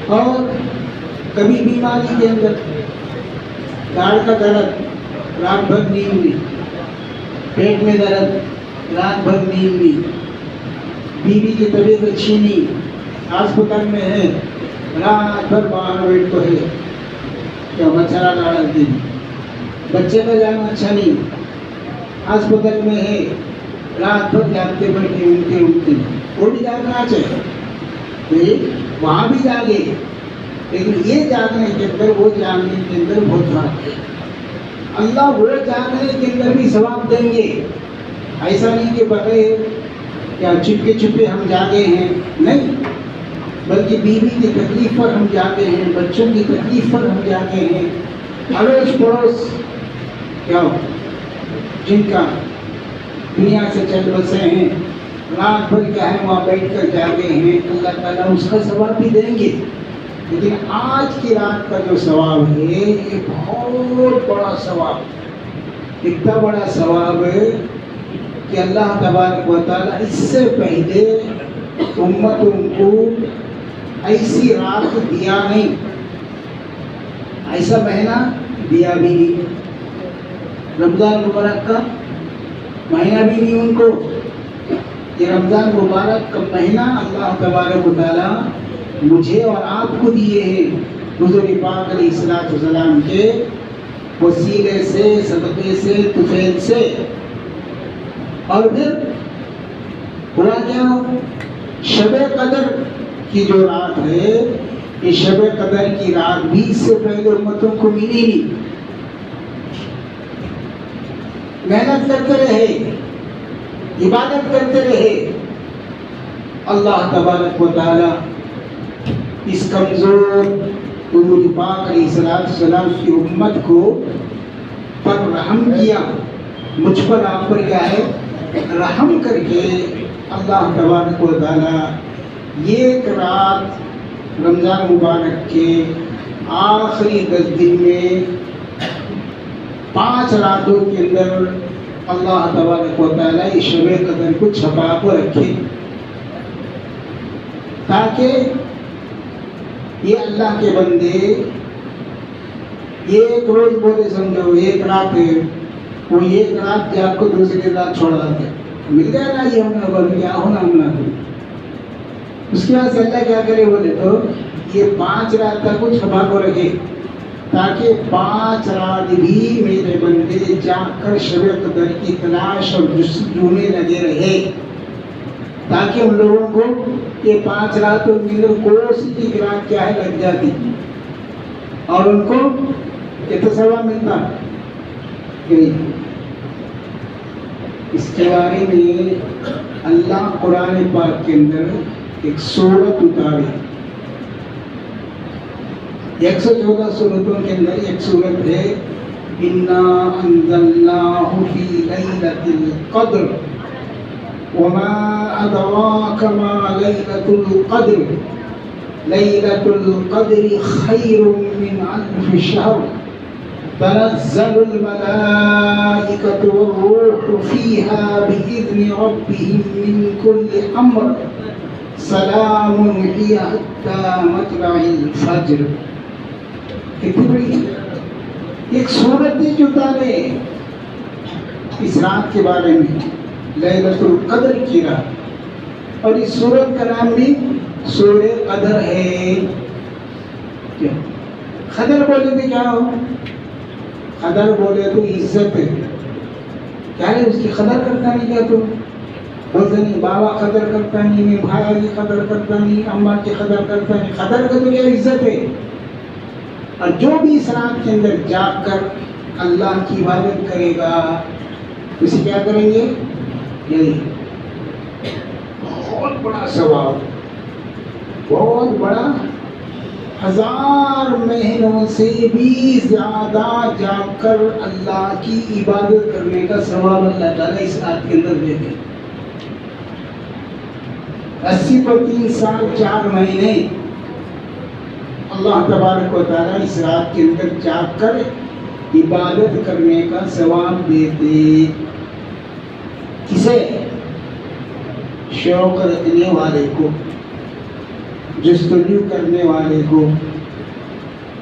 اور کبھی بیماری کے اندر داڑھ کا درد، رات بھر نیند نہیں، پیٹ میں درد، رات بھر نیند نہیں، بیوی کی طبیعت اچھی نہیں، ہسپتال میں ہے، رات بھر باہر بیٹھ تو ہے کیا مچھرا ڈال دیں، بچے کا جانا اچھا نہیں، ہسپتال میں ہے، رات بھر جاگتے بیٹھے اٹھتے وہ بھی جاگنا چاہیے، وہاں بھی جاگے، لیکن یہ جاگنے کے اندر وہ جاگنے کے اندر بہت فرق ہے۔ اللہ وہ جاگنے کے اندر بھی ثواب دیں گے، ایسا نہیں کہ بغیر کیا چپکے چھپے ہم جاگے ہیں، نہیں، بلکہ بیوی کی تکلیف پر ہم جاگے ہیں، بچوں کی تکلیف پر ہم جاگے ہیں، اڑوس پڑوس کیا جن کا دنیا سے چل بسے ہیں، رات بھر کیا ہے وہاں بیٹھ کر جاگے ہیں، اللہ تعالیٰ اس کا ثواب بھی دیں گے۔ لیکن آج کی رات کا جو ثواب ہے یہ بہت بڑا ثواب، اتنا بڑا ثواب ہے کہ اللہ تبارک و تعالیٰ اس سے پہلے امتوں کو ایسی رات دیا نہیں، ایسا مہینہ دیا بھی نہیں، رمضان مبارک کا مہینہ بھی نہیں ان کو۔ یہ رمضان مبارک کا مہینہ اللہ تبارک و تعالیٰ مجھے اور آپ کو دیے ہیں حضور پاک علیہ الصلوۃ والسلام کے وسیلے سے، صدقے سے، طفیل سے۔ اور پھر ہوا کیا، شب قدر کی جو رات ہے، یہ شب قدر کی رات بھی اس سے پہلے امتوں کو ملی نہیں، محنت کرتے رہے، عبادت کرتے رہے، اللہ تبارک و تعالی اس کمزور حضور پاک علیہ السلام کی امت کو پر رحم کیا، مجھ پر آپ پر کیا ہے رحم کر کے اللہ تبارک و تعالی ایک رات رمضان مبارک کے آخری 10 دن میں 5 راتوں کے اندر اللہ تبارک و تعالی اس شب قدر کو چھپا کو رکھے، تاکہ یہ اللہ کے بندے یہ ایک روز بولے سمجھو ایک رات ہے، وہ ایک رات جا کو دوسری رات چھوڑ دیتے، مل گیا نا یہ ہونا بول کیا ہونا ہونا۔ اس کے بعد سے اللہ کیا کرے بولے تو یہ 5 رات تک کو چھپا کو رکھے، تاکہ 5 رات بھی میرے بندے جا کر شب قدر کی تلاش اور جستجو میں لگے رہے، تاکہ ان لوگوں کو یہ 5 راتوں کے اندر کوئی ایک رات کیا ہے لگ جاتی اور ان کو کتنا ثواب ملتا۔ اس کے بارے میں اللہ قرآن پاک کے اندر ایک سورت اتاری، 114 سورتوں کے اندر ایک سورت ہے، اِنَّا أَنزَلْنَاهُ فِي لَيْلَةِ الْقَدْرِ وَمَا أَدْرَاكَ مَا لَيْلَةُ الْقَدْرِ لَيْلَةُ الْقَدْرِ خَيْرٌ مِّنْ أَلْفِ شَهْرٍ تَنَزَّلُ الْمَلَائِكَةُ وَالرُّوحُ فِيهَا بِإِذْنِ رَبِّهِم مِّن كُلِّ أَمْرٍ سَلَامٌ هِيَ حَتَّىٰ مَطْلَعِ الْفَجْرِ۔ کتنی بڑی ایک سورت جو اتارے اس رات کے بارے میں، لیلۃ القدر کی رات، اور اس سورت کا نام بھی سورہ قدر ہے۔ کیا قدر بولے تو کیا ہو، قدر بولے تو عزت ہے، کیا ہے اس کی قدر کرتا نہیں کیا تو بولتے نہیں بابا قدر کرتا نہیں، میں بھائی کی قدر کرتا نہیں، اماں کی قدر کرتا نہیں، قدر کا تو کیا عزت ہے۔ اور جو بھی اس رات کے اندر جاگ کر اللہ کی عبادت کرے گا اسے کیا کریں گے، یہی بہت بڑا ثواب، بہت بڑا، 1000 مہینوں سے بھی زیادہ جاگ کر اللہ کی عبادت کرنے کا ثواب اللہ تعالیٰ اس رات کے اندر دے دے۔ 80 پر 3 سال 4 مہینے اللہ تبارک و تعالیٰ اس رات کے اندر جاگ کر عبادت کرنے کا ثواب دیتے، کسے؟ شوق رکھنے والے کو، جستجو کرنے والے کو،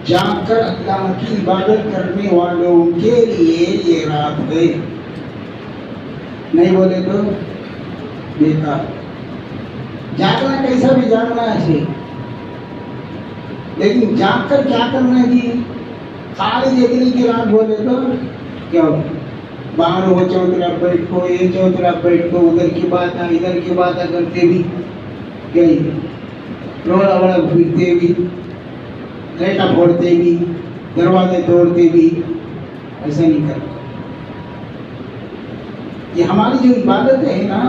جاگ کر اللہ کی عبادت کرنے والوں کے لیے یہ رات ہے. نہیں بولے تو بیکار. جاگنا کیسا بھی جاگنا ہے، لیکن جاگ کر کیا کرنا ہے جی؟ خالی جگنے کی رات بولے تو کیا ہو؟ باہر وہ چوترا بیٹھو، یہ چوترا بیٹھو، ادھر کی بات ادھر کی بات کرتے بھی یہی روڑا بڑا پھرتے بھی، لیٹا پھوڑتے بھی، دروازے توڑتے بھی. ایسا نہیں کرتے. یہ ہماری جو عبادتیں ہیں نا،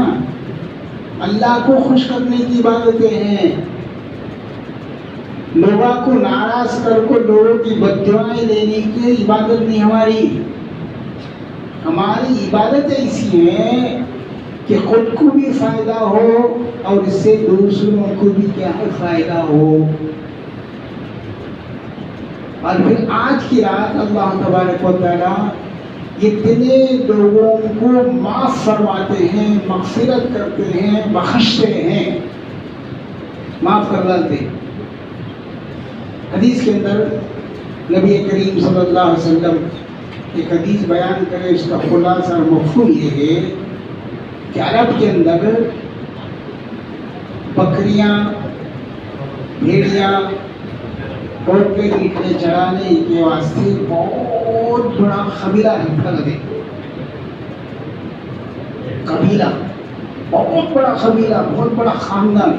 اللہ کو خوش کرنے کی عبادتیں ہیں. لوگوں کو ناراض کر کو لوگوں کی بددعائیں لینے کی عبادت نہیں ہماری. ہماری عبادت ایسی ہے کہ خود کو بھی فائدہ ہو اور اس سے دوسروں کو بھی کیا ہے فائدہ ہو. اور پھر آج کی رات اللہ تبارک و تعالی اتنے لوگوں کو معاف فرماتے ہیں، مغفرت کرتے ہیں، بخشتے ہیں، معاف کر ڈالتے. حدیث کے اندر نبی کریم صلی اللہ علیہ وسلم ایک حدیث بیان کرے، اس کا خلاصہ اور مفہوم یہ ہے کہ عرب کے اندر بکریاں، بھیڑیاں، ٹوٹے پیٹے چڑھانے کے واسطے بہت بڑا قبیلہ رکھا لگے. قبیلہ، بہت بڑا قبیلہ، بہت بڑا خاندان.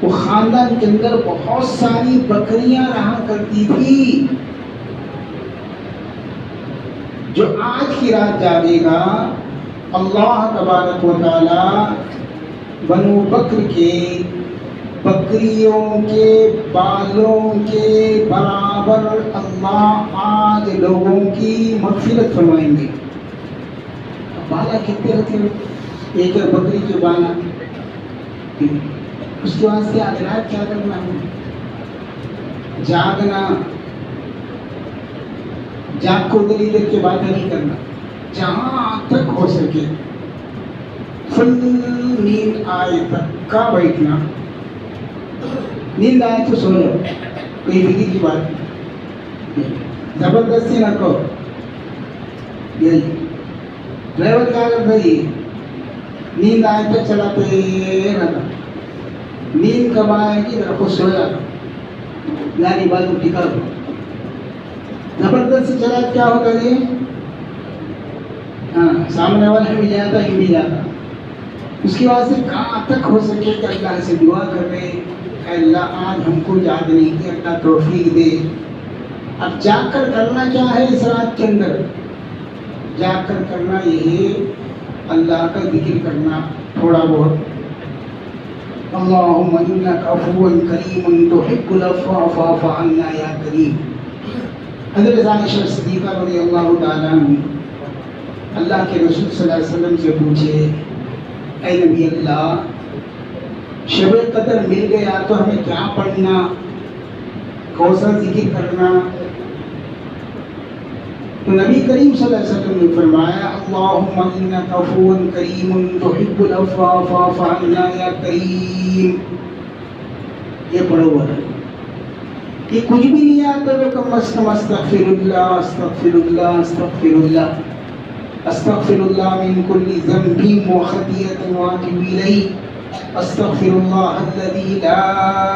وہ خاندان کے اندر بہت ساری بکریاں رہا کرتی تھی. جو آج کی رات جاگے گا، اللہ تبارک و تعالی بنو بکر کے بکریوں کے بالوں کے برابر اللہ آج لوگوں کی مغفرت فرمائیں گے. بالا کتنے رکھے؟ ایک بکری کے بالا. اس کے واسطے آج رات کیا کرنا ہے؟ جاگنا. جاگ کو ادھر ادھر کے باتیں نہیں کرنا. جہاں تک ہو سکے فل نیند آئے تک کا بیٹھنا. نیند آئے تو سو جاؤ، کوئی فکر کی بات نہیں. زبردستی نہ کرو. یہی ڈرائیور کیا کرتا ہے؟ نیند آئے تک چلاتے رہنا. نیند کب آئے گی رکھو سو جانا، گاڑی بازو ٹکا دو. زبردستی چلا کیا ہوتا ہے؟ ہاں، سامنے والا بھی جاتا ہی بھی جاتا. اس کی وجہ سے کہاں تک ہو سکے کہ اللہ سے دعا کر رہے کہ اللہ آج ہم کو یاد نہیں کہ اللہ توفیق دے. اب جاگ کر کرنا کیا ہے اس رات کے اندر؟ جاگ کر کرنا یہ ہے اللہ کا ذکر کرنا تھوڑا بہت. اللہم انک عفو کریم تحب العفو فاعف عنا یا کریم. حضرت عائشہ صدیقہ رضی اللہ تعالیٰ عنہ اللہ کے رسول صلی اللہ علیہ وسلم سے پوچھے، اے نبی اللہ، شب قدر مل گیا تو ہمیں کیا پڑھنا، کون سا ذکر کرنا؟ تو نبی کریم صلی اللہ علیہ وسلم نے فرمایا، اللہم انک عفو کریم تحب العفو فاعف عنا یا کریم. یہ پڑھو ہوا ہے. یہ کچھ بھی نہیں آتا تو کم از کم استغفر اللہ استغفر اللہ استغفر اللہ استغفر اللہ من کل ذنب وخطیئۃ واتوب الیہ استغفر اللہ الذی لا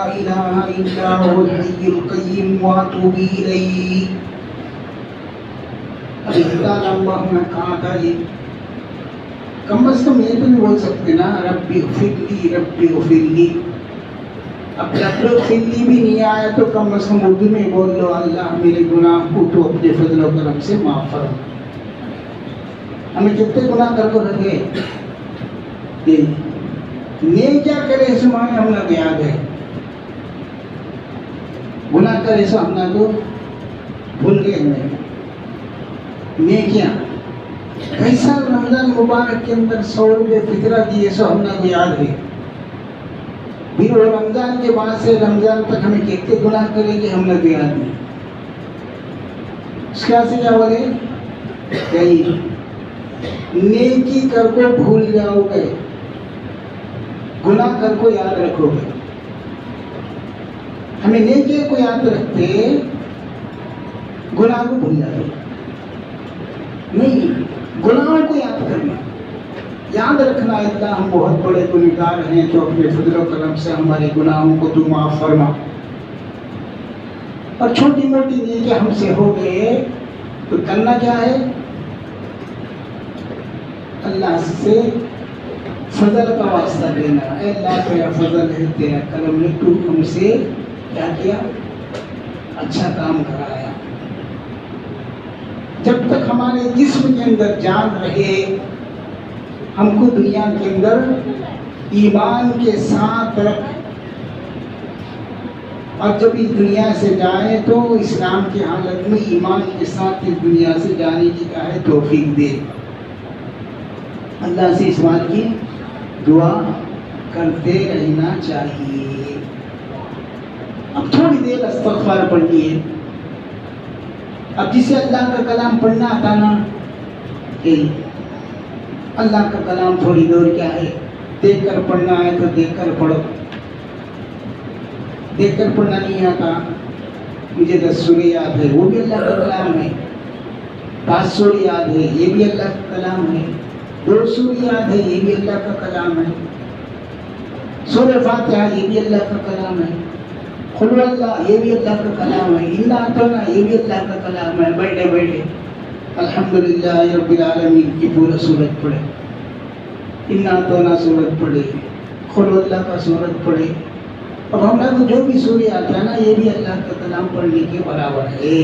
الہ الا هو الحی القیوم واتوب الیہ. ابھی اللہ میں کہاں تھا؟ یہ کم از کم یہ تو نہیں بول سکتے نا، ربی اغفر لی ربی اغفر لی. اب رب اغفر لی بھی نہیں آیا تو کم از کم اردو میں بول لو، اللہ میرے گناہ کو تو اپنے فضل و کرم سے معاف فرما. ہمیں کتنے گناہ کر کو رکھے، نیک کیا کرے سو مانے ہم نے یاد ہے، گناہ کرے سو ہم نے تو بھول گئے. ہمیں نیکیاں کیسا رمضان مبارک کے اندر 100 روپے فطرہ دیے سو ہم نے کو یاد ہے. پھر وہ رمضان کے بعد سے رمضان تک ہمیں کتنے گناہ کریں گے ہم نے کو یاد نہیں. اس کے سے کیا بولے کہ نیکی کر کو بھول جاؤ گے، گناہ کر کو یاد رکھو گے. ہمیں نیکی کو یاد رکھتے گناہ کو بھول جاتے نہیں، گناہوں کو یاد کرنا، یاد رکھنا اللہ ہم بہت بڑے گنہگار ہیں، تو اپنے فضل و کرم سے ہمارے گناہوں کو تو معاف فرما، اور چھوٹی موٹی نیکی ہم سے ہو گئے تو کرنا کیا ہے؟ اللہ سے فضل کا واسطہ دینا، اے اللہ تیرا فضل ہے، تیرا کرم ہے، تو ہم سے کیا کیا؟ اچھا کام کرایا۔ جب تک ہمارے جسم کے اندر جان رہے، ہم کو دنیا کے اندر ایمان کے ساتھ رکھ، اور جب اس دنیا سے جائیں تو اسلام کی حالت میں ایمان کے ساتھ اس دنیا سے جانے کی کیا ہے؟ توفیق دے۔ اللہ سے اس بات کی دعا کرتے رہنا چاہیے۔ اب تھوڑی دیر استغفار پڑھنی ہے۔ اب جسے اللہ کا کلام پڑھنا آتا نا، کہ اللہ کا کلام تھوڑی دیر کیا ہے؟ دیکھ کر پڑھنا ہے تو دیکھ کر پڑھو، دیکھ کر پڑھنا نہیں آتا، مجھے 10 سورے یاد ہے، وہ بھی اللہ کا کلام ہے، 5 سورے یاد ہے، یہ بھی اللہ کا کلام ہے، 2 سورے یاد ہے، یہ بھی اللہ کا کلام ہے، سورہ فاتحہ یہ بھی اللہ کا کلام ہے، قل اللہ یہ بھی اللہ کا کلام ہے، انا اعطینا یہ بھی اللہ کا کلام ہے۔ بیٹھے بیٹھے الحمدللہ رب العالمین کی پورا سورت پڑھے، انا اعطینا سورت پڑھے، قل اللہ کا سورت پڑھے۔ اب ہم نے جو بھی سورہ آتا ہے نا، یہ بھی اللہ کا کلام پڑھنے کے برابر ہے،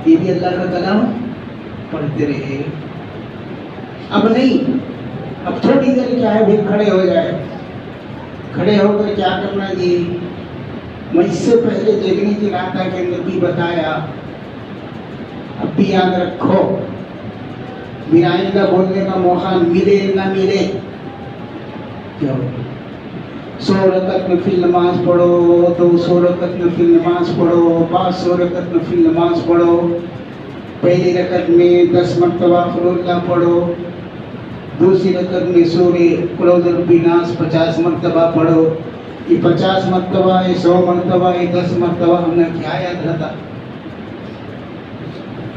یہ بھی اللہ کا کلام پڑھتے رہے۔ اب نہیں، اب تھوڑی دیر کیا ہے، پھر کھڑے ہو جائے، کھڑے ہو کر کیا کرنا جی؟ میں اس سے پہلے جگنی کی رات کے اندر بھی بتایا، اب بھی یاد رکھو، بنا آئندہ بولنے کا موقع ملے نہ ملے، کیا ہو 100 رکعت نفل نماز پڑھو، 200 رکعت نفل نماز پڑھو، 500 رکعت نفل نماز پڑھو، پہلی رکعت میں 10 مرتبہ قل اللہ پڑھو، دوسری رکعت میں سورہ قل اعوذ برب الناس 50 مرتبہ پڑھو، یہ 50 مرتبہ، یہ 100 مرتبہ، یہ 10 مرتبہ، ہم نے کیا یاد رہتا؟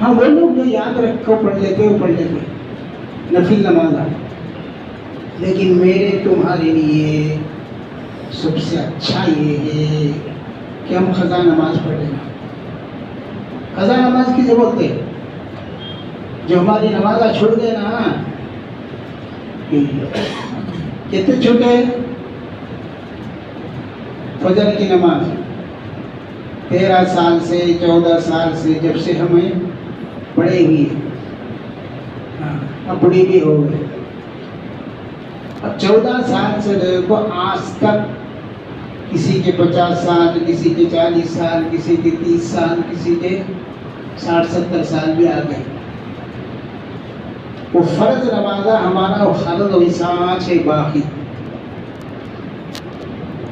ہاں وہ لوگ جو یاد رکھ کو پڑھ لیتے وہ پڑھ لیتے نفل نماز، لیکن میرے تمہارے لیے سب سے اچھا یہ ہے کہ ہم قضا نماز پڑھ لیں۔ قضا نماز کی ضرورت ہے، جو ہماری نمازیں چھوٹ گئے نا، کتنے چھوٹے؟ فجر کی نماز 13 سال سے 14 سال سے جب سے ہمیں پڑھے ہوئی ہے، اب بڑی بھی ہو گئے، اب 14 سال سے لے کو آج تک کسی کے 50 سال، کسی کے 40 سال، کسی کے 30 سال، کسی کے 60-70 سال بھی آ گئے۔ وہ فرض نمازہ ہمارا فرض و حساس ہے باقی،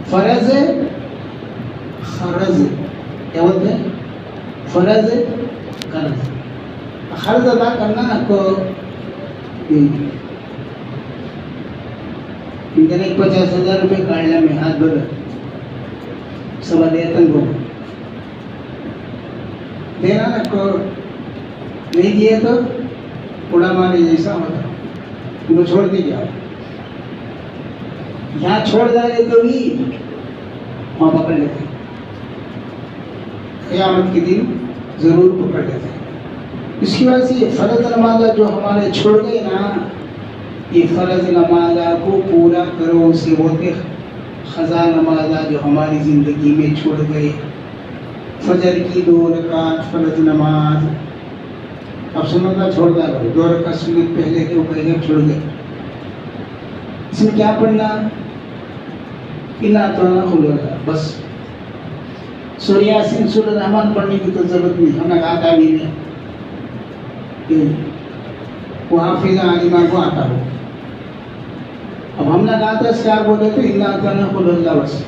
فرض خرض کیا بولتے ہیں؟ فرض قرض، قرض ادا کرنا کو انٹرنیٹ 50,000 روپے کاٹ لیا میں ہاتھ بھر سوا دے تن کو دینا نا کو نہیں دیے تو اڑا مارے جیسا ہوتا، ان کو چھوڑ دی جاؤ، یہاں چھوڑ ڈالے تو بھی وہاں پکڑ لیتے، قیامت کے دن ضرور پکڑ لیتے۔ اس کی وجہ سے یہ فرض نمازہ جو ہمارے چھوڑ گئے نا، یہ فرض نمازہ کو پورا کرو، اسے بولتے قضا نمازہ جو ہماری زندگی میں چھوڑ گئے۔ فجر کی 2 رکعت فرض نماز، اب سنت چھوڑ دو، 2 رکعت سنت پہلے کے وہ پہلے چھوڑ گئے، اس میں کیا پڑھنا؟ انا اعطینا قل اللہ، بس سورہ یاسین سورہ رحمان پڑھنے کی تو ضرورت نہیں، ہم نے آتا بھی نہیں کہ وہ حافظ عالمہ کو آتا ہو۔ اب ہم نے کہا تھا کیا بولے تو انا اعطینا قل اللہ، بس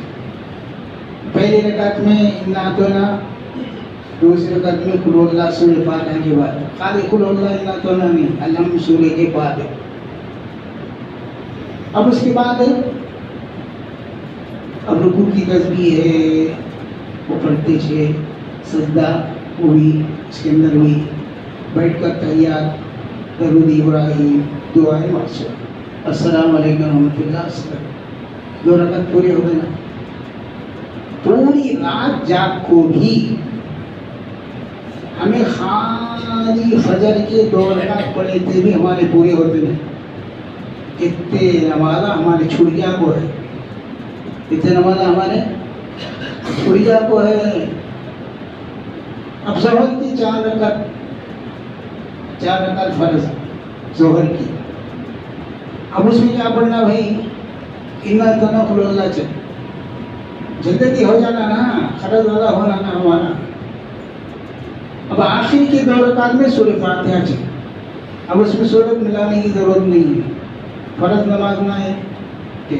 پہلی رکعت میں انا اعطینا، دوسری رکعت میں قل اللہ سورہ فاتحہ کے بعد، خالی قل اللہ انا اعطینا نہیں، الحمد سورہ کے بعد ہے۔ اب اس کے بعد اب رکوع کی تسبیح ہے، کرتے تھے سجدہ ہوئی، اس کے اندر ہوئی، بیٹھ کر تحیات، درود ابراہیم، دعائیں معصوم، السلام علیکم ورحمۃ اللہ وسلم، 2 رکعت پورے ہو گئے نا. پوری رات جاگ کو بھی ہمیں خالی فجر کے 2 رکعت پڑھے تھے بھی ہمارے پورے ہوتے نہیں. کتنے نمازہ ہمارے چھڑیا کو ہے، کتنے نمازہ ہمارے چھڑیا کو ہے. اب ظہر کی 4 رکعت فرض ظہر کی، اب اس میں کیا پڑھنا بھائی؟ انا تنقل اللہ چل جلدی ہو جانا نا، خرچ زیادہ ہونا نا ہمارا. اب آخر کے 2 رکعت میں سورہ فاتحہ چل، اب اس میں سورت ملانے کی ضرورت نہیں ہے، فرض نماز نہ ہے کہ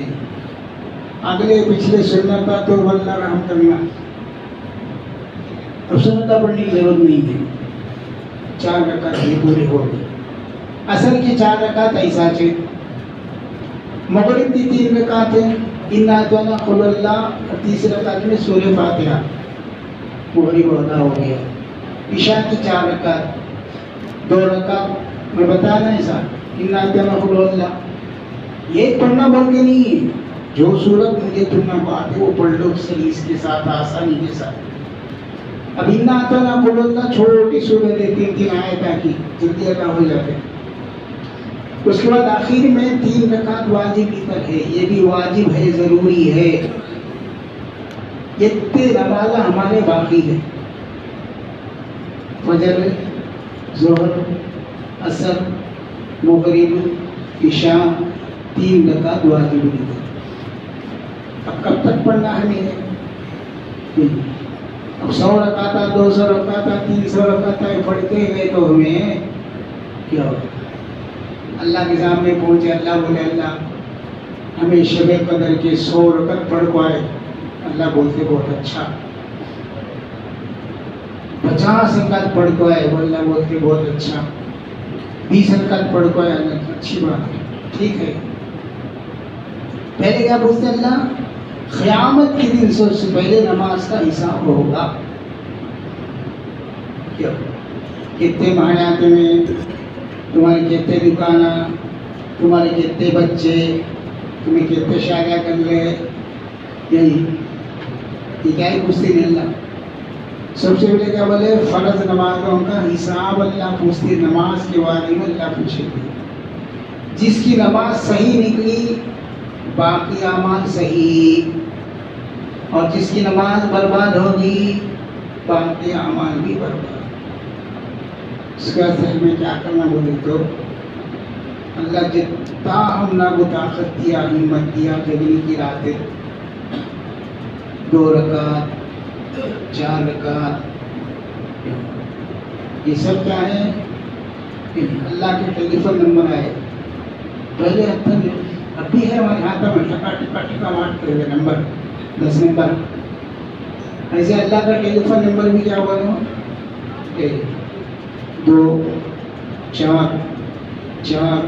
اگلے پچھلے سنت تو واللہ رحم کرنا، اب سنتہ پڑھنے کی ضرورت نہیں ہے. 4 رکعت یہ پورے ہو گئے. اصل کی 4 رکعت ایسا چھے، مغرب کی 3 رکعت ہیں، انا اعطیناک اللہ، اور 30 رکعت میں سورہ فاتحہ، مغرب ادا ہو گیا. عشاء کی 4 رکعت، 2 رکعت میں بتانا ایسا انا اعطیناک اللہ، یہ پڑھنا بول کے نہیں ہے، جو سورت مجھے تمہیں بات ہے وہ پڑھ لو سلیس کے ساتھ، آسانی کے ساتھ. اب انا اعطیناک اللہ چھوٹی سورت ہے، 3 آیت کی، جلدی ادا ہو جاتے ہیں. اس کے بعد آخر میں 3 رکعت واجب پر ہے، یہ بھی واجب ہے، ضروری ہے. اتنے نمازہ ہمارے باقی ہے، فجر، ظہر، عصر، مغرب، عشاء، 3 رکعت واجب ہے. اب کب تک پڑھنا ہے ہمیں؟ اب 100 رکعت، 200 رکعت، 300 رکعت پڑھتے گئے تو ہمیں کیا ہوگا؟ اللہ کے سامنے پہنچے، اللہ بولے اللہ ہمیں شب قدر کے 100 رکعت پڑھ کو آئے، اللہ بولتے بہت اچھا. 50 رکعت پڑھ کو آئے، اللہ بولتے بہت اچھا. 20 رکعت پڑھ کو آئے، اللہ اچھی بات ہے، ٹھیک ہے. پہلے کیا پوچھتے اللہ؟ قیامت کے دن سب سے پہلے نماز کا حساب ہوگا. کیا کتنے محلات میں تمہارے کتنے دکانہ، تمہارے کتنے بچے، تمہیں کتنے شادیاں کر لے، یہی یہ کیا ہی پوچھتے نہیں اللہ. سب سے پہلے کیا بولے؟ فرض نمازوں کا حساب اللہ پوچھتے، نماز کے بارے میں اللہ پوچھے گے. جس کی نماز صحیح نکلی باقی اعمال صحیح، اور جس کی نماز برباد ہوگی باقی اعمال بھی برباد. اس کا اصل میں کیا کرنا بولے تو اللہ جتنا ہم نہ وہ طاقت دیا، ہمت دیا، جگنے کی راتیں 2 رکعت، 4 رکعت، یہ سب کیا ہے؟ اللہ کے ٹیلی فون نمبر آئے، پہلے اب بھی ہے ہمارے ہاتھ میں، ٹکا مارتے ہوئے نمبر 10 نمبر. ایسے اللہ کا ٹیلی فون نمبر بھی کیا ہوا ہے؟ 2 4 4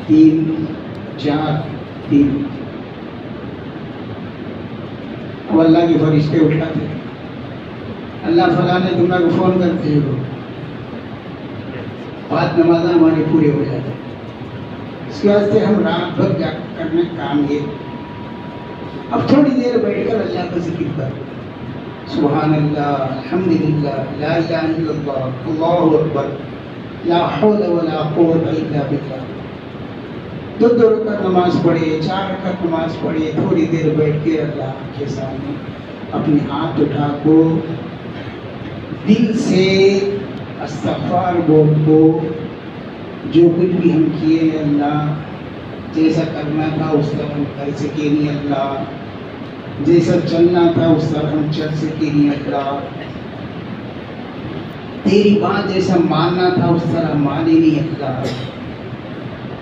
3 4 3. اب اللہ کے فرشتے اٹھاتے، اللہ فلاں نے تمہیں کو فون کرتے ہو، بات نمازہ ہمارے پورے ہو جاتے. اس کے واسطے ہم رات بھر جا کرنے کام یہ. اب تھوڑی دیر بیٹھ کر اللہ کا ذکر کر، سبحان اللہ، الحمدللہ، لا الہ الا اللہ، اللہ اکبر، لا حول ولا قوت الا باللہ. 2 رکعت نماز پڑھے، 4 رکعت نماز پڑھے، تھوڑی دیر بیٹھ کے اللہ کے سامنے اپنے ہاتھ اٹھا کو دل سے استغفار بول کو، جو کچھ بھی ہم کیے اللہ، جیسا کرنا تھا اس طرح ہم کر سکے نہیں اللہ، جیسا چلنا تھا اس طرح ہم چل سکے نہیں اللہ، تیری بات جیسا ماننا تھا اس طرح مانے نہیں اللہ.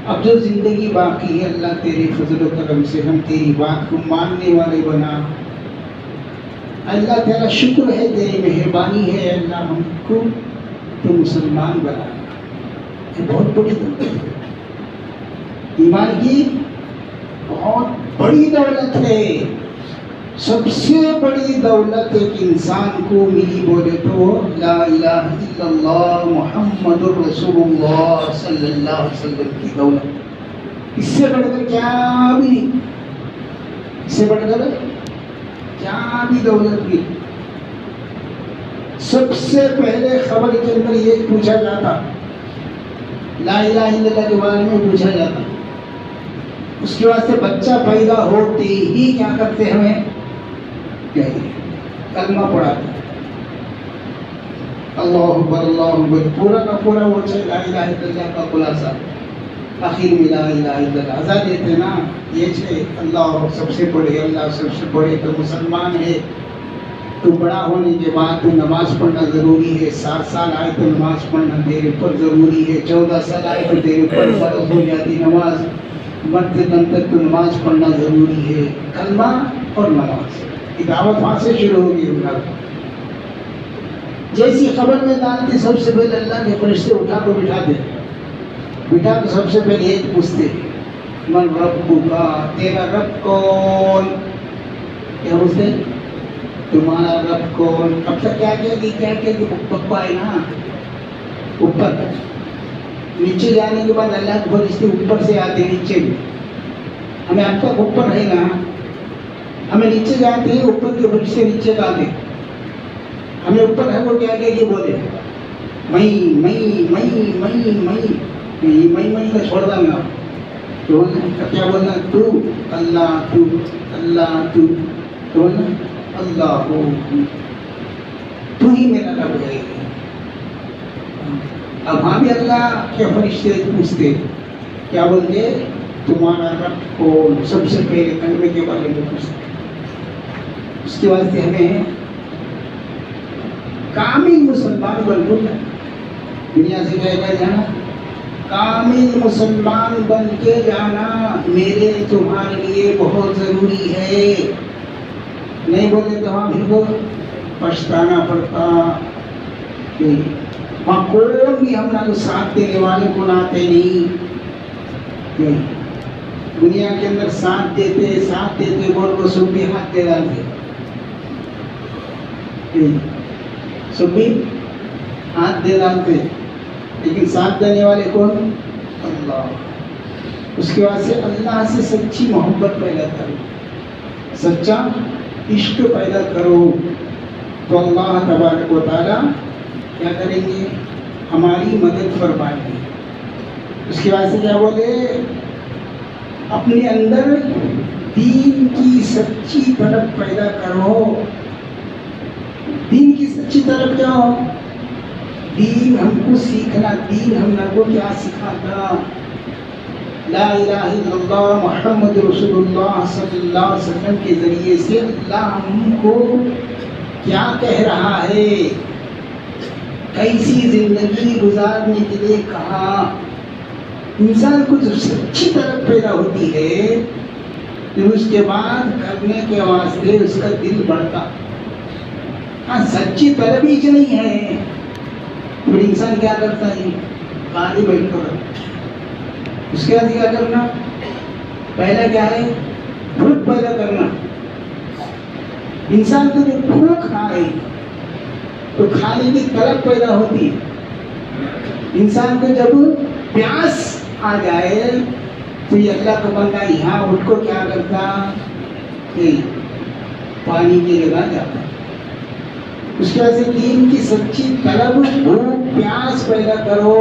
اب جو زندگی باقی ہے اللہ تیرے فضل و کرم سے ہم تیری بات کو ماننے والے بنا. اللہ تیرا شکر ہے، تیری مہربانی ہے اللہ ہم کو تو مسلمان بنا. یہ بہت بڑی دولت ہے، ایمان کی بہت بڑی دولت ہے. سب سے بڑی دولت ایک انسان کو ملی بولے تو لا الہ الا اللہ محمد الرسول اللہ صلی اللہ علیہ وسلم کی دولت. اس سے بڑھ کر کیا بھی نہیں, اس سے بڑھ کر کیا بھی دولت نہیں. سب سے پہلے خبر کے اندر یہ پوچھا جاتا, لا الہ الا اللہ کے بارے میں پوچھا جاتا. اس کے واسطے بچہ پیدا ہوتے ہی کیا کرتے ہمیں کلمہ پڑھاتے, اللہ اکبر اللہ اکبر, پورا کا پورا وہ لا الہ الا اللہ کا خلاصہ آخر میں لا الہ الا اللہ آزاد دیتے نا. یہ چھے اللہ سب سے بڑے, اللہ سب سے بڑے. تو مسلمان ہے تو بڑا ہونے کے بعد تو نماز پڑھنا ضروری ہے. 7 سال آئے تو نماز پڑھنا تیرے پر ضروری ہے. 14 سال آئے تو تیرے پر فرض ہو جاتی نماز. مرتے دم تک تو نماز پڑھنا ضروری ہے. کلمہ اور نماز کی دعوت وہاں سے شروع ہوگی. جیسی خبر میں ڈالتے سب سے پہلے اللہ کے فرشتے اٹھا کو بٹھا دے, بٹھا تو سب سے پہلے یہ پوچھتے من ربکا, تیرا رب کون؟ کیا پوچھتے تمہارا رب کون؟ اب تک کیا کہ پپا ہے نا اوپر. نیچے جانے کے بعد اللہ کے فرشتے اوپر سے آتے نیچے بھی. ہمیں اب تک اوپر ہے نا, ہمیں نیچے جاتے ہیں اوپر کے فرشتے نیچے آتے. ہمیں اوپر ہے وہ کیا کہ یہ بولے میں کا چھوڑ دوں گا. تو کیا بولنا تو اللہ تو بولنا اللہ ہو, تو ہی میرا رب ہے. اب ہاں بھی اللہ کے فرشتے پوچھتے کیا بولتے تمہارا رب کو, سب سے پہلے کلمے کے بارے میں پوچھتے. اس کے واسطے ہمیں کامل مسلمان بن کر دنیا سے کہہ جانا, کامل مسلمان بن کے جانا میرے تمہارے لیے بہت ضروری ہے. نہیں بولے تو ہاں پھر کو پچھتانا پڑتا. وہاں کوئی بھی ہم نہ ساتھ دینے والے کو ناتے نہیں. دنیا کے اندر ساتھ دیتے بول کو سب بھی ہاتھ دے ڈالتے, سب بھی ہاتھ دے ڈالتے, لیکن ساتھ دینے والے کون؟ اللہ. اس کے بعد سے اللہ سے سچی محبت پیدا کرو, سچا عشق پیدا کرو, تو اللہ تبارک و تعالیٰ کیا کریں گے؟ ہماری مدد فرمائیں گے. اس کے بعد سے کیا بولے؟ اپنے اندر دین کی سچی طلب پیدا کرو. دین کی سچی طلب کیا ہو؟ دین ہم کو سیکھنا, دین ہم کو کیا سکھاتا؟ لا الہ الا اللہ محمد رسول اللہ صلی اللہ علیہ وسلم کے ذریعے سے اللہ ہم کو کیا کہہ رہا ہے, کیسی زندگی گزارنے کے لیے کہا. انسان کو جب سچی طلب پیدا ہوتی ہے تو اس کے بعد کرنے کے واسطے اس کا دل بڑھتا. ہاں سچی طلب ہی نہیں ہے پھر انسان کیا کرتا ہے؟ خالی بیٹھ کر. اس کے بعد کیا کرنا؟ پہلا کیا ہے؟ بھوک پیدا کرنا. انسان کو جب بھوک آئے تو کھانے کی طلب پیدا ہوتی. انسان کو جب پیاس آ جائے تو یہ اللہ کا بندہ یہاں اٹھ کو کیا کرتا کہ پانی کی جگہ جاتا. اس کے بعد سے دین کی سچی طلب, بھوک پیاس پیدا کرو.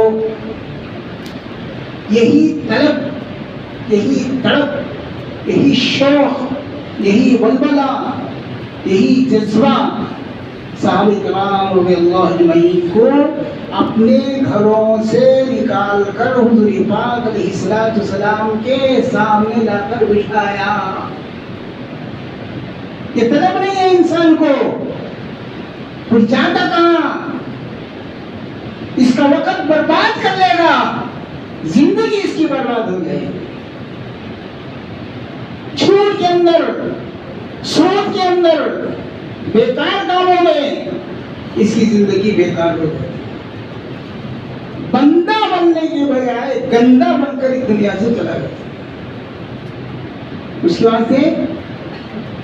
یہی طلب, یہی تڑپ, یہی شوق, یہی ولولہ, یہی جذبہ صحابہ کرام رضی اللہ اجمعین کو اپنے گھروں سے نکال کر حضور پاک علیہ الصلوۃ والسلام کے سامنے لا کر بٹھایا. یہ طلب نہیں ہے انسان کو, کچھ جاتا کہاں, اس کا وقت برباد کر لے گا, زندگی اس کی برباد ہو جائے گی. جھوٹ کے اندر, سود کے اندر, بیکار کاموں میں اس کی زندگی بیکار ہو جائے. بندہ بننے کے بجائے گندا بن کر اس دنیا سے چلا گیا. اس کے بعد سے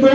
2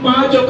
5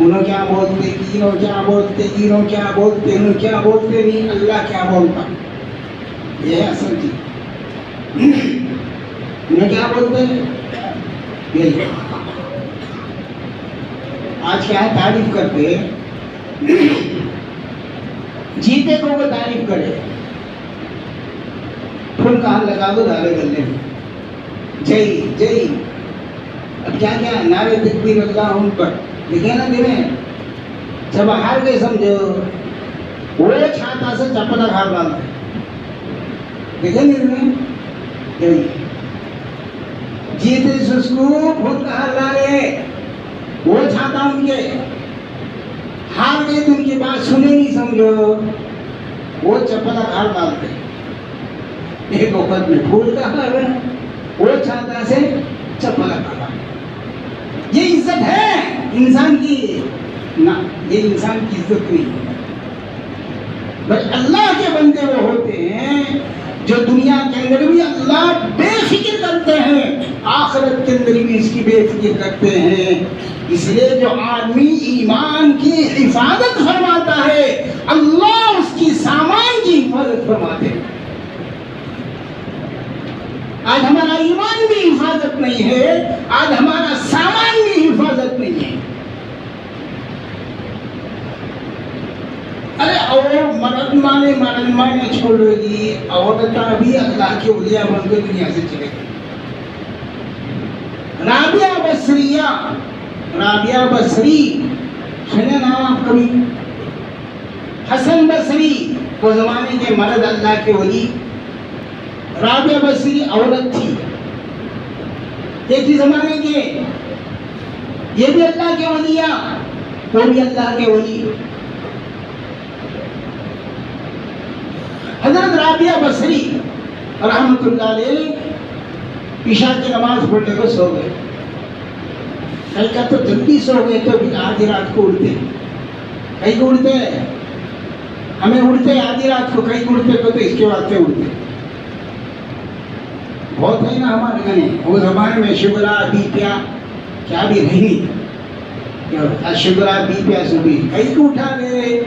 انہوں کیا بولتے، انہوں کیا بولتے، انہوں کیا بولتے، انہوں کیا بولتے نہیں، اللہ کیا بولتا، یہ ہے اصل چیز۔ انہوں کیا بولتے ہیں یہی۔ آج کیا ہے، تعریف کرتے جیتے کو وہ تعریف کرے، پھول کہاں لگا دو دھارے گلے میں، جئی جئی، اب کیا کیا نعرے تکبیر اللہ ان پر دیکھے نا دنے، جب ہار گئے سمجھو وہ چھاتا سے چپلا گھر ڈالتے، دیکھے نہیں دنے جیتے اس کو پھول کہاں ڈالے، وہ چھاتا ان کے ہار گئے تو ان کی بات سنے نہیں سمجھو، وہ چپلا گھر ڈالتے، ایک وقت میں پھول کا ہار ہے، وہ چھاتا سے چپلا گھر ڈالتے۔ یہ عزت ہے انسان کی؟ نہ، یہ انسان کی عزت نہیں ہے۔ بس اللہ کے بندے وہ ہوتے ہیں جو دنیا کے اندر بھی اللہ بے فکر کرتے ہیں، آخرت کے اندر بھی اس کی بے فکر کرتے ہیں۔ اس لیے جو آدمی ایمان کی حفاظت فرماتا ہے، اللہ اس کی سامان کی حفاظت فرماتے ہیں۔ آج ہمارا ایمان بھی حفاظت نہیں ہے، آج ہمارا سامان بھی حفاظت نہیں ہے۔ ارے اور مرد مانے چھوڑے گی، عورتیں بھی اللہ کے اولیاء بن کے دنیا سے چلے گئی۔ رابعہ بصری سنے نام آپ کبھی؟ حسن بصری وہ زمانے کے مرد اللہ کے ولی، رابعہ بصری عورت تھی، ایک ہی زمانے کے، یہ بھی اللہ کے ولیاں، وہ بھی اللہ کے ولی۔ حضرت رابعہ بصری رحمت اللہ علیہ عشاء کی نماز پڑھنے کو سو گئے، کل کا تو جلدی سو گئے تو آدھی رات کو اٹھتے، کئی کو اٹھتے ہمیں اٹھتے آدھی رات کو، کئی کو اٹھتے تو اس کے واسطے اٹھتے، بہت ہے نا ہمارے گھنے وہ زمانے میں شگرا بیپیا کیا بھی نہیں، شگرا بیپیا سبھی کئی کو اٹھا گئے،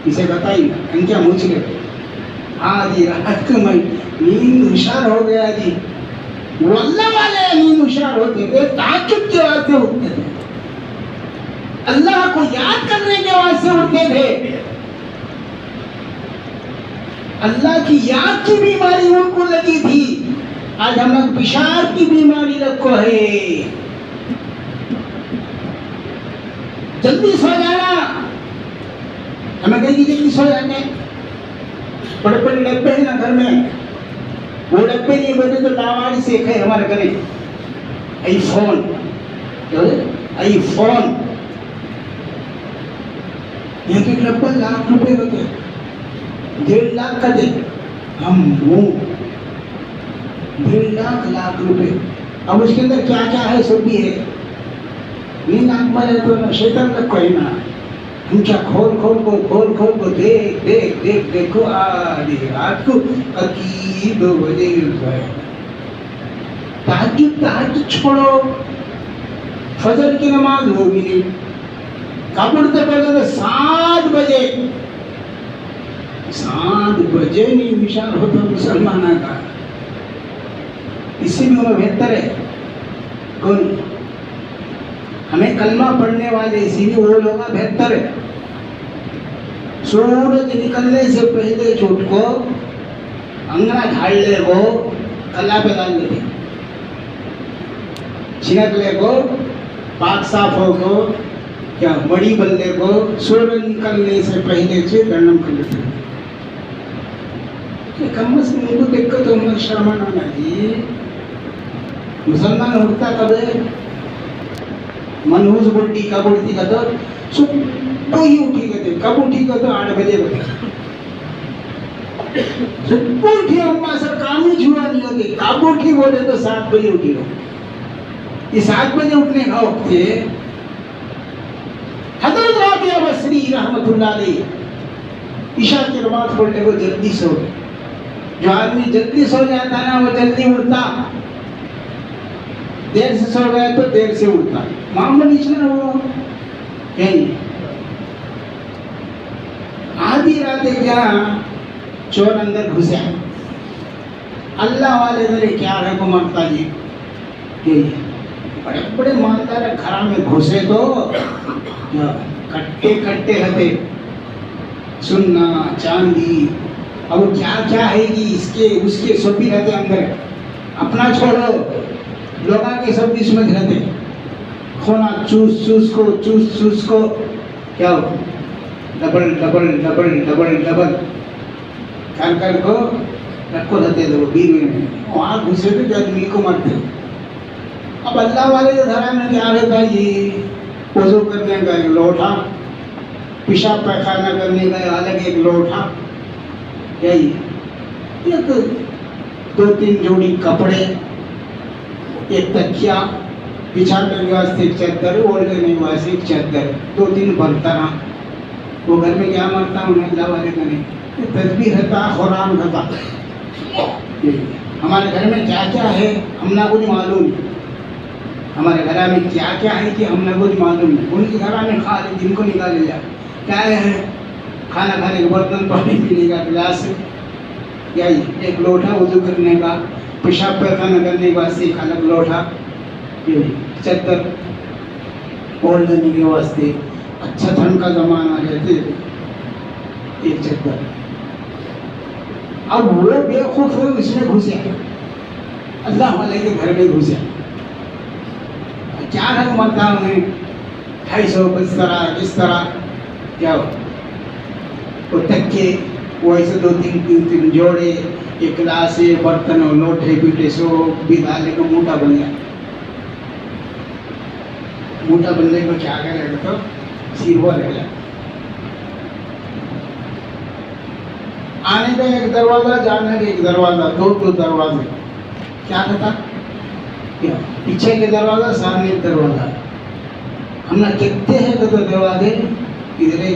اسے بتائی ان کیا مجھ گئے آدھی رات کو میں نیند ہوشیار ہو گیا جی، وہ اللہ والے نیند ہوشیار ہوتے تھے، تہجد کے واسطے اٹھتے تھے، اللہ کو یاد کرنے کے واسطے اٹھتے تھے، اللہ کی یاد کی بیماری ان کو لگی تھی۔ آج ہم لوگ پیشاب کی بیماری رکھو ہے، جلدی سو جانا، ہمیں کہیں جلدی سو جانے، بڑے بڑے ڈبے ہیں نا گھر میں، وہ ڈبے نہیں بولتے تو لاواری سے ایک ہے ہمارے گھر، آئی فون، آئی فون، ایک ایک ڈبہ ₹1,00,000 ہوتے، 1.5 لاکھ کا دے، ہم وہ 1.5 لاکھ روپے، اب اس کے اندر کیا کیا ہے سب بھی ہے، نیند آنکھ مارے تو شیطان تک کوئی نہ، ہم کیا کھول کو دیکھو آدھی رات کو 2 بجے اٹھائے، تہجد چھوڑو، فجر کی نماز ہوگی نہیں، کب اٹھتے پہلے 7 بجے، 7 بجے نہیں ہوشیار ہوتا مسلمانہ کا، اس سے بھی ہمیں بہتر ہے کون؟ ہمیں کلمہ پڑھنے والے اسی لیے وہ لوگ بہتر ہے، سورج نکلنے سے پہلے چھوٹ کو انگنا ڈھال لے کو کلا پہ ڈال لے، چھنک لے کو پاک صاف ہو کو کیا بڑی بندے کو سورج نکلنے سے پہلے سے گرنم کر لیتے کہ کم از کم کو دیکھ کر تو ہمیں شرمان آنا جی، مسلمان اٹھتا کب ہے؟ منحوس بڑی کب اٹھتی کا تو صبح ہی اٹھی گئے تھے، کب اٹھی گئے تو 8 بجے بجے صبح اٹھی، اماں سر کام ہی چھوڑا نہیں ہوتے، کب اٹھی بولے تو 7 بجے اٹھی گئے، یہ 7 بجے اٹھنے کا وقت تھے۔ حضرت رابعہ بصری رحمت اللہ علیہ عشاء کی نماز پڑھنے کو جلدی سو گئے، جو آدمی جلدی سو جاتا نا وہ جلدی اٹھتا، دیر سے سو گئے تو دیر سے اٹھتا، معاملہ نہیں چلا وہ، کہیں آدھی رات کیا چور اندر گھسے اللہ والے نے کیا ہے کو مرتا جی بڑے بڑے مالدار گھر میں گھسے تو کٹے کٹے رہتے سننا چاندی اب کیا کیا ہے گی اس کے سب بھی رہتے اندر اپنا چھوڑو لوگوں کے سب بھی سمجھ رہتے کھونا چوس کو کیا ہو double double double double double کر کو رکھو رہتے تھے وہ بیوی میں وہاں گھسے تھے جو آدمی کو مرتے اب اللہ والے کے گھر میں کیا رہتا یہ وضو کرنے کا ایک لوٹا پیشاب پیخانہ کرنے کا الگ ایک لوٹا یہی ایک 2-3 جوڑی کپڑے ایک تکیا بچھانے کے واسطے ایک چادر اوڑھنے کے واسطے ایک چادر 2-3 برتن وہ گھر میں کیا مرتا ہوں اللہ والے کا نہیں تسبیح رہتا قرآن رہتا ہمارے گھر میں کیا کیا ہے ہم نہ کچھ معلوم ہمارے گھر میں کیا کیا ہے کہ ہم نہ کچھ معلوم نہیں ان کے گھر میں کھا لے جن کو نکالے جا کیا ہے کھانا کھانے کے برتن پانی پینے کا گلاس یہی ایک لوٹا وضو کرنے کا پیشاب پیخانہ کرنے کے واسطے ایک الگ لوٹا چادر اوڑھ لینے کے واسطے اچھا ٹھنڈ کا زمانہ رہتے ایک چادر اب وہ بیوقوف ہے اس میں گھسے اللہ والے کے گھر میں گھسے کیا رنگ مرتا انہیں 250 اس طرح کیا ہو وہ تکے وہ ایسے 2-3 جوڑے ایک گلاس برتن اور لوٹے پیٹے سو بھی ڈالے کو موٹا بن گیا موٹا بننے کو کیا کرے گا تو سیروا رہ گیا آنے کا ایک دروازہ جانے کا ایک دروازہ 2 دروازے کیا کہتا پیچھے کے دروازہ سامنے ایک دروازہ ہم نہ کہتے ہیں کہ دروازے کدھرے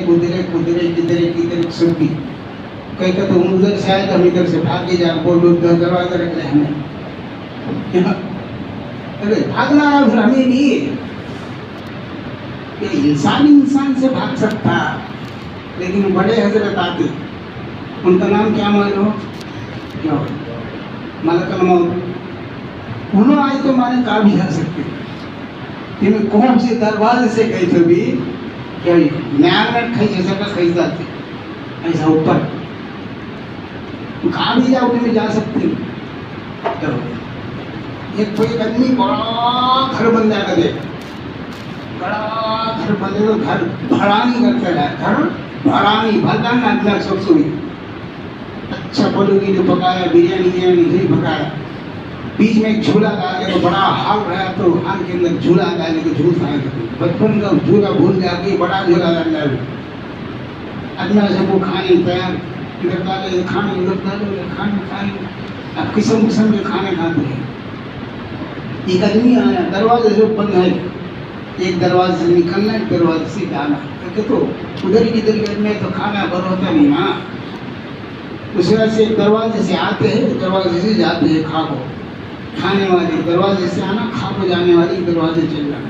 سب بھی کہیں کہ تم ادھر سے آئے تو ہم ادھر سے بھاگ کے جا بولو دروازہ رکھ لیں ہمیں ارے بھاگنا پھر ہمیں بھی انسان سے بھاگ سکتا لیکن بڑے حضرت آتے ان کا نام کیا معلوم کیا ہو ملک الموت انہوں آئے تو مانے کہا بھی جا سکتے کہ میں کون سے دروازے سے گئے تھے بھی کیا نیا منٹ کھائی جیسا کا کھائی جاتے ایسا اوپر کہاں بھی جاؤ کہ میں جا سکتے ایک کوئی آدمی بڑا گھر بن جائے گا دے بڑا گھر بنے تو گھر بھڑانی کرتا ہے گھر بھڑانی بھلان آدمی سب سوئی اچھا پلو کی جو پکایا بریانی نہیں پکایا بیچ میں ایک جھولا ڈالے تو بڑا ہال رہا تو ہال کے اندر جھولا ڈالے تو جھول کھائے بچپن کا جھولا بھول جا کے بڑا جھولا ڈال ڈالے ادنا سب کو کھانے تیار ادھر ڈالے کھانے ادھر ڈالے کھانے کھائے اب قسم قسم کے کھانے کھاتے ہیں ایک آدمی آیا دروازے سے بند ہے ایک دروازے سے نکلنا ایک دروازے سے جانا کہ تو ادھر ہی کدھر کرنے تو کھانا بھر ہوتا نہیں نا اس وجہ سے ایک دروازے سے آتے ہیں ایک دروازے سے جاتے ہیں کھا کو کھانے والے دروازے سے آنا کھا کو جانے والی دروازے چل جانا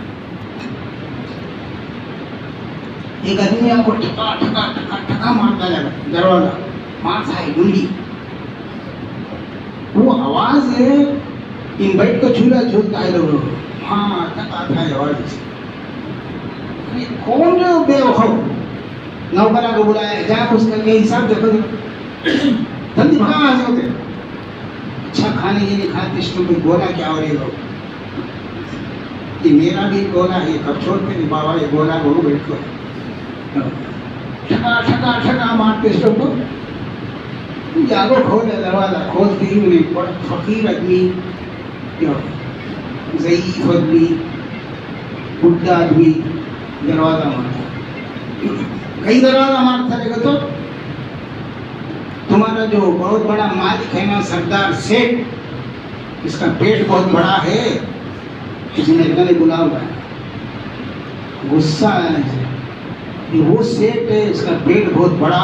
ایک آدمی آپ کو ٹھکا ٹھکا ٹھکا ٹھکا مارتا جائے دروازہ مارتا ہے گنڈی وہ آواز ہے ان بیٹھ کو جھولا جھولتا ہے لوگوں ہاں ٹھکا تھا ہے آواز سے کون جو بے وقوف نوکرا کو بلایا جا اس کا یہ حساب دیکھو جلدی بھگا آ ہوتے اچھا کھانے کے لیے کھاتے اس میں گولا کیا ہو رہی ہو یہ میرا بھی گولا ہے کب چھوڑتے نہیں بابا یہ گولا کو بیٹھ کو ٹھکا ٹھکا ٹھکا مارتے اس کو جاگو کھولے دروازہ کھولتے ہی انہیں بڑا فقیر آدمی ضعیف آدمی بڈھا آدمی دروازہ مارتا کئی دروازہ مارتا رہے گا تو تمہارا جو بہت بڑا مالک ہے نا سردار سیٹ اس کا پیٹ بہت بڑا ہے اس نے بلا ہوا ہے غصہ ہے وہ سیٹ ہے اس کا پیٹ بہت بڑا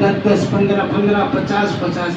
10-10, 15-15, 50-50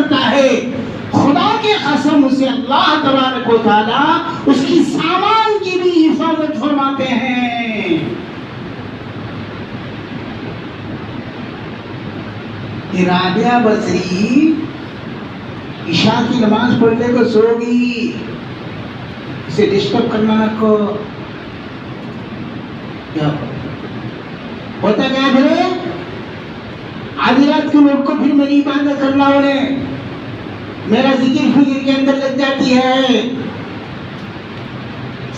کرتا ہے، خدا کی قسم اسے اللہ تبارک و تعالی اس کی سامان کی بھی حفاظت فرماتے ہیں۔ رابعہ بصری عشاء کی نماز پڑھنے کو سو گئی، اسے ڈسٹرب کرنا نہ کو کیا ہوتا کیا پھر آدھی رات کے لوگ کو پھر میری عبادت کرنا انہیں میرا ذکر فکر کے اندر لگ جاتی ہے،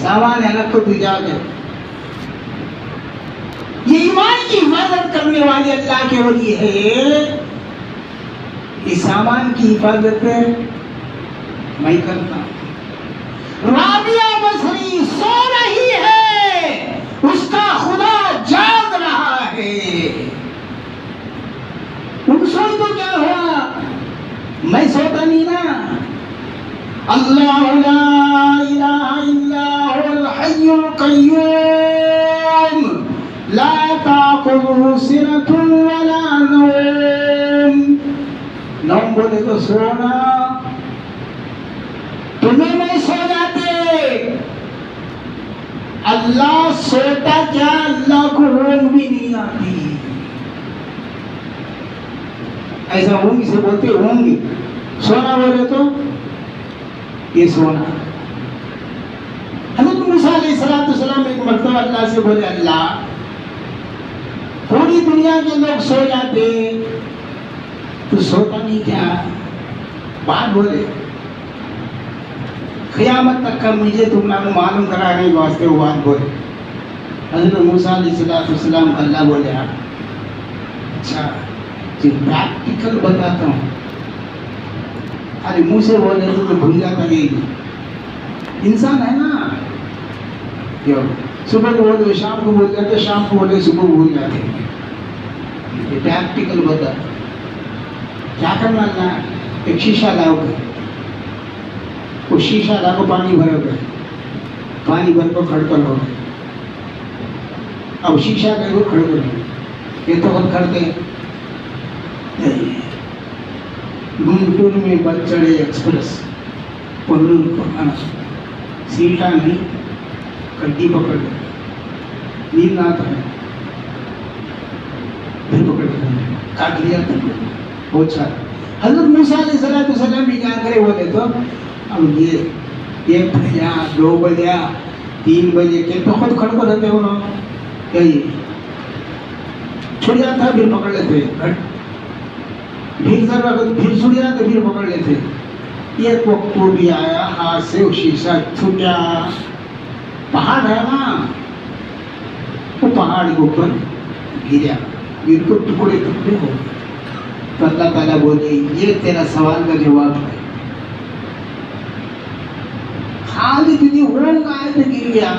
سامان الگ کو بھجا دے۔ یہ ایمان کی حفاظت کرنے والے اللہ کے ولی ہے، اس سامان کی حفاظت میں کرتا ہوں۔ رابعہ بصری سو رہی ہے، اس کا خدا جاگ رہا ہے۔ ان سوئی تو کیا ہوا، میں سوتا نہیں نا۔ اللہ لا الہ الا هو الحی القیوم لا تأخذه سنة ولا نوم۔ نوم بولے تو سونا، تمہیں میں سو جاتے، اللہ سوتا کیا، اللہ کو اونگ بھی نہیں آتی۔ ایسا اونگ سے بولتے اونگ، سونا بولے تو یہ سونا۔ حضرت موسیٰ علیہ السلام ایک مرتبہ اللہ سے بولے، اللہ پوری دنیا کے لوگ سو جاتے، تو سوتا نہیں کیا؟ بات بولے، قیامت تک کا مجھے تم نے معلوم کرانے کے واسطے وہ بات بولے۔ حضرت موسیٰ علیہ السلام اللہ بولے، اچھا جو پریکٹیکل بتاتا ہوں، ارے منہ سے بولے تو بھول جاتا نہیں، انسان ہے نا، صبح کو بولے شام کو بھول جاتے، شام کو بولے صبح بھول جاتے۔ یہ پریکٹیکل بتا کیا کرنا ہے، ایک شیشہ لاؤ گے، وہ شیشہ لا کو پانی بھرو گے، پانی بھر کو کھڑ کر لو گے، اب شیشہ گئے وہ کھڑ کر یہ تو بہت کھڑتے گنٹور میں بس چڑھے ایکسپریس پنڈور کو آنا، سیٹا نہیں کڈی پکڑ گئے، نیند آتا ہے پھر پکڑ گئے، کاٹ لیا تھا بہت سارا۔ حضرت موسیٰ علیہ السلام بھی کیا کرے بولے تو اب یہ 1 بجا 2 بجا 3 بجے کے تو خود کھڑ کر رہتے ہو نا، کہیے چھڑ جاتا پھر پکڑ لیتے، پھر ذرا پھر چھڑ جاتے پھر پکڑ لیتے۔ ایک وقت وہ بھی آیا، ہاتھ سے وہ شیشہ چھوٹا، پہاڑ ہے نا، وہ پہاڑ کے اوپر گرا، گر کو ٹکڑے ٹکڑے ہو گئے۔ تو اللہ تعالیٰ بولے یہ تیرا سوال کا جواب ہے، خالی تجھے اونگ آئے تو گر گیا،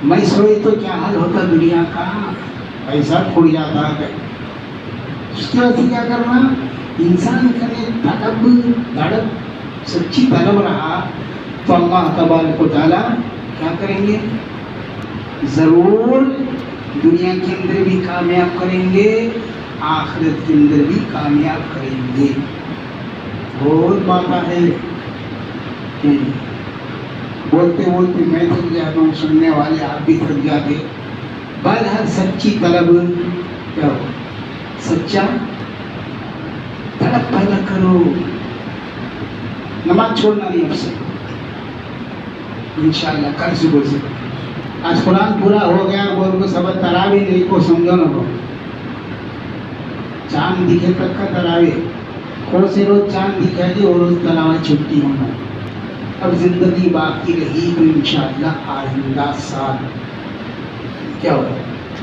میں سوئی تو کیا حال ہوتا دنیا کا، ایسا کھڑ جاتا ہے۔ اس کی وجہ سے کیا کرنا، انسان کرے طلب دھڑک سچی طلب رہا تو اللہ تبارک و تعالیٰ کیا کریں گے، ضرور دنیا کے اندر بھی کامیاب کریں گے، آخرت کے اندر بھی کامیاب کریں گے۔ بہت بات ہے، بولتے بولتے میں تھک جاتا ہوں، سننے والے آپ بھی تھک جاتے۔ بہرحال سچی طلب کیا ہو، سچا طلب پیدا کرو، نماز چھوڑنا نہیں اب سے انشاءاللہ، کل صبح سے۔ آج قرآن پورا ہو گیا، بول کو سبق تراوی نہیں کو سمجھو نہ کو، چاند دکھے تک کا تراوی، کون سے روز چاند دکھا جی وہ روز تراوی چھٹی ہونا۔ اب زندگی باقی رہی تو انشاءاللہ آئندہ سال کیا ہو،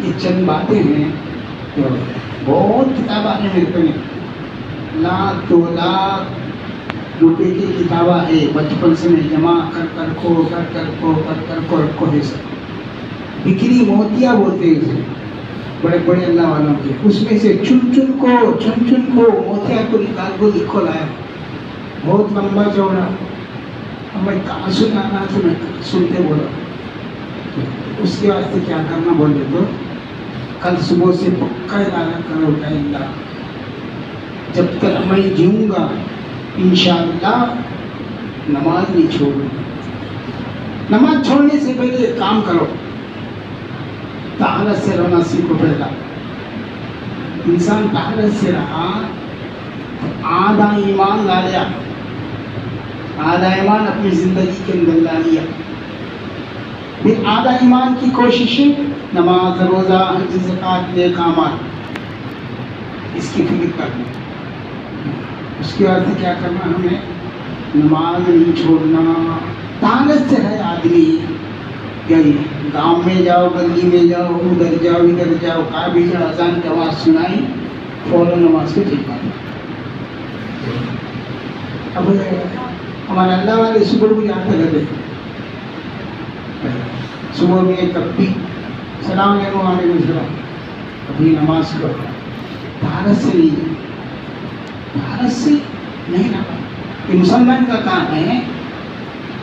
یہ چند باتیں ہیں، کیا ہو بہت کتابیں ہیں میرے پہ، لاکھ 2 لاکھ روپے کی کتابیں ہے، بچپن سے میں جمع کر کر کو رکھو ہے سب، بکری موتیا بولتے ہیں بڑے بڑے اللہ والوں کے، اس میں سے چن چن کو موتیا کو نکال کو لکھو لایا، بہت لمبا چوڑا۔ اب میں کہاں سنانا تو میں سنتے بولا، اس کے واسطے کیا کرنا بولے تو کل صبح سے پکا ارادہ کرو کہ اللہ جب تک میں جیوں گا انشاءاللہ نماز نہیں چھوڑوں گا. نماز چھوڑنے سے پہلے ایک کام کرو, طہارت سے رہنا سیکھو. پہلا انسان طہارت سے رہا, آدھا ایمان لا لیا, آدھا ایمان اپنی زندگی کے اندر لا لیا. پھر آدھا ایمان کی کوششیں نماز, روزہ, حج, زکوٰۃ, نیک اعمال, اس کی فکر کرنا. اس کے بعد کیا کرنا, ہمیں نماز نہیں چھوڑنا. طہارت سے ہے آدمی, یعنی گاؤں میں جاؤ, گلی میں جاؤ, ادھر جاؤ, ادھر جاؤ, کہاں بھی جاؤ, اذان کی آواز سنائی, فوراً نماز کو چل پاتے. اب ہمارے اللہ والے صبح کو جاتے رہتے, صبح میں کب بھی سلام علیکم, وعلیکم السلام, اپنی نماز کو طہارت سے نہیں, طہارت سے نہیں رہا. یہ مسلمان کا کام ہے